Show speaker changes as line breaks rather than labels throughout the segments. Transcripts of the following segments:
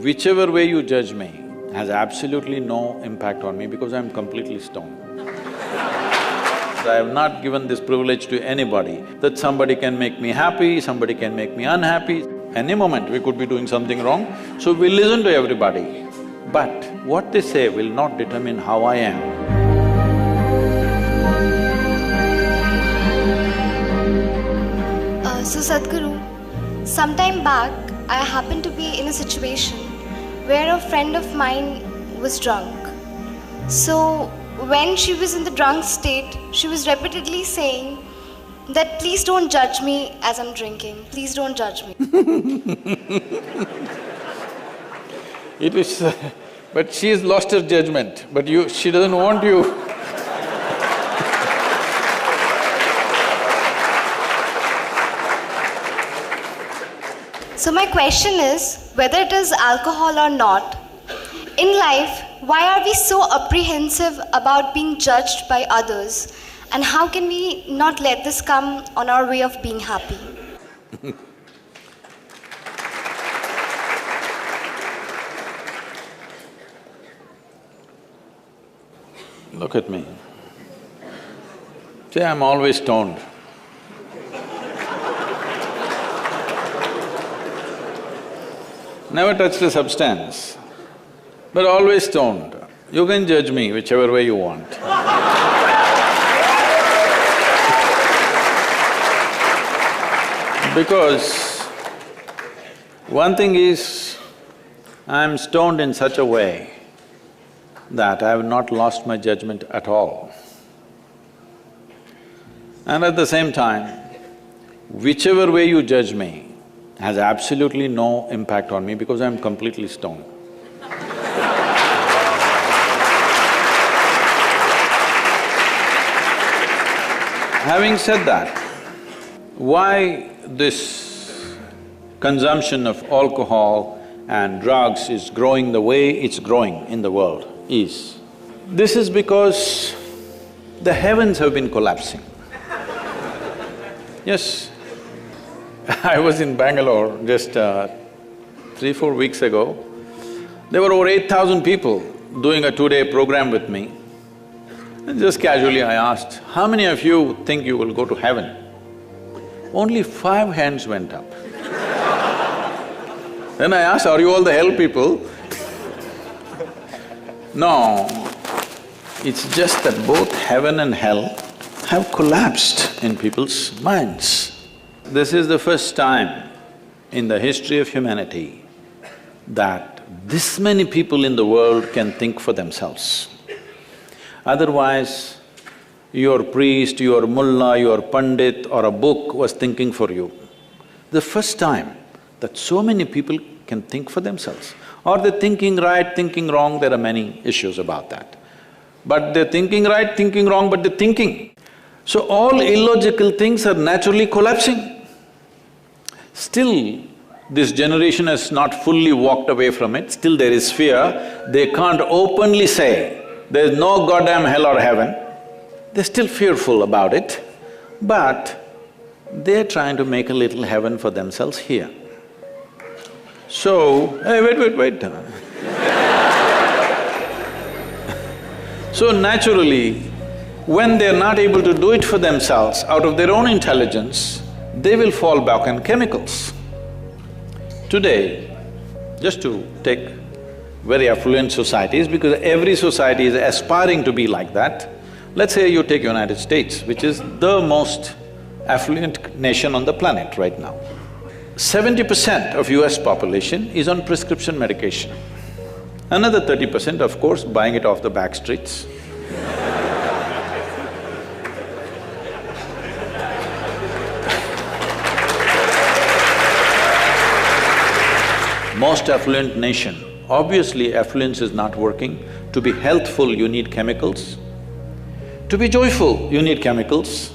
Whichever way you judge me has absolutely no impact on me because I'm completely stoned. So I have not given this privilege to anybody that somebody can make me happy, somebody can make me unhappy. Any moment we could be doing something wrong, so we listen to everybody. But what they say will not determine how I am.
So Sadguru, sometime back I happened to be in a situation where a friend of mine was drunk. So when she was in the drunk state, she was repeatedly saying that please don't judge me as I'm drinking, please don't judge me.
It is… but she has lost her judgment, but she doesn't want you.
So my question is, whether it is alcohol or not, in life, why are we so apprehensive about being judged by others? And how can we not let this come on our way of being happy?
Look at me. See, I'm always stoned. Never touched a substance, but always stoned. You can judge me whichever way you want. Because one thing is, I'm stoned in such a way that I have not lost my judgment at all. And at the same time, whichever way you judge me has absolutely no impact on me because I'm completely stoned. Having said that, why this consumption of alcohol and drugs is growing the way it's growing in the world is, this is because the heavens have been collapsing. Yes, I was in Bangalore just 3-4 weeks ago. There were over 8,000 people doing a 2-day program with me. And just casually I asked, how many of you think you will go to heaven? Only 5 hands went up. Then I asked, are you all the hell people? No, it's just that both heaven and hell have collapsed in people's minds. This is the first time in the history of humanity that this many people in the world can think for themselves. Otherwise, your priest, your mullah, your pandit or a book was thinking for you. The first time that so many people can think for themselves. Are they thinking right, thinking wrong? There are many issues about that. But they're thinking right, thinking wrong, but they're thinking. So all illogical things are naturally collapsing. Still, this generation has not fully walked away from it, still there is fear. They can't openly say, there's no goddamn hell or heaven. They're still fearful about it, but they're trying to make a little heaven for themselves here. So, hey, wait. So naturally, when they're not able to do it for themselves out of their own intelligence, they will fall back on chemicals. Today, just to take very affluent societies, because every society is aspiring to be like that, let's say you take United States, which is the most affluent nation on the planet right now. 70% of US population is on prescription medication. Another 30%, of course, buying it off the back streets. Most affluent nation, obviously affluence is not working. To be healthful, you need chemicals. To be joyful, you need chemicals.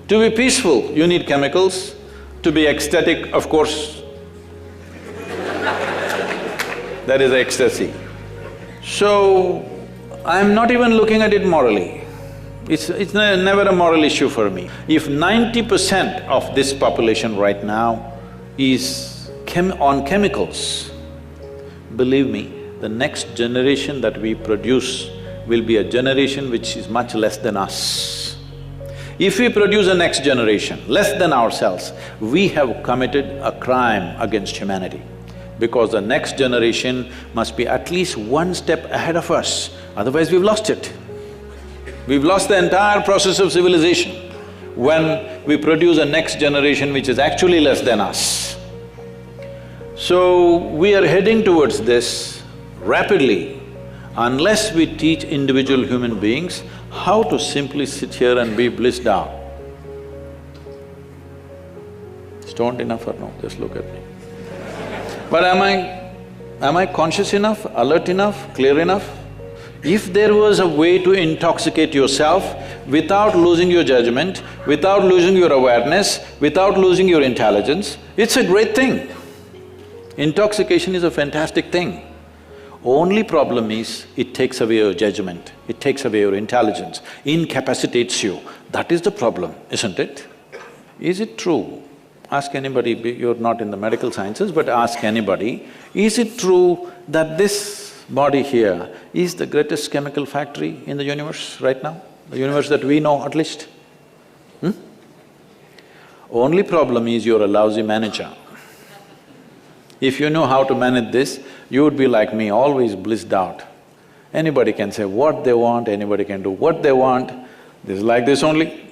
To be peaceful, you need chemicals. To be ecstatic, of course, that is ecstasy. So, I'm not even looking at it morally. It's never a moral issue for me. If 90% of this population right now is on chemicals, believe me, the next generation that we produce will be a generation which is much less than us. If we produce a next generation less than ourselves, we have committed a crime against humanity, because the next generation must be at least one step ahead of us, otherwise we've lost it. We've lost the entire process of civilization when we produce a next generation which is actually less than us. So, we are heading towards this rapidly. Unless we teach individual human beings how to simply sit here and be blissed out. Stoned enough or no? Just look at me. But am I conscious enough, alert enough, clear enough? If there was a way to intoxicate yourself without losing your judgment, without losing your awareness, without losing your intelligence, it's a great thing. Intoxication is a fantastic thing. Only problem is, it takes away your judgment, it takes away your intelligence, incapacitates you. That is the problem, isn't it? Is it true? Ask anybody, you're not in the medical sciences, but ask anybody, is it true that this body here is the greatest chemical factory in the universe right now? The universe that we know at least? Only problem is you're a lousy manager. If you know how to manage this, you would be like me, always blissed out. Anybody can say what they want, anybody can do what they want. This is like this only.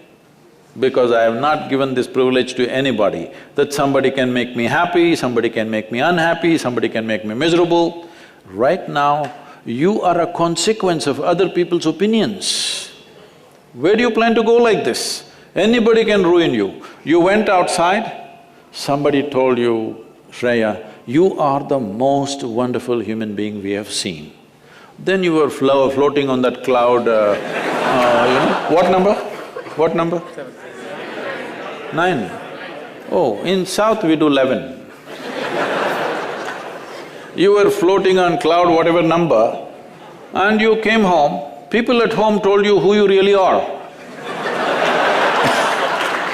Because I have not given this privilege to anybody, that somebody can make me happy, somebody can make me unhappy, somebody can make me miserable. Right now, you are a consequence of other people's opinions. Where do you plan to go like this? Anybody can ruin you. You went outside, somebody told you, Shreya, you are the most wonderful human being we have seen. Then you were floating on that cloud, what number? What number? 9. Oh, in South we do 11. You were floating on cloud whatever number, and you came home, people at home told you who you really are.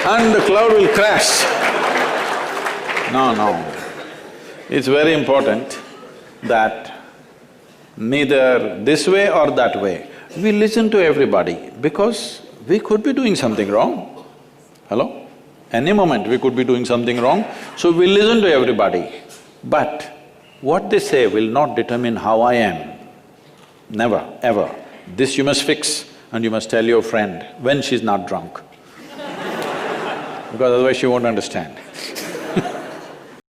And the cloud will crash. No. It's very important that neither this way or that way, we listen to everybody because we could be doing something wrong. Hello? Any moment we could be doing something wrong, so we listen to everybody. But what they say will not determine how I am. Never, ever. This you must fix and you must tell your friend when she's not drunk. Because otherwise she won't understand.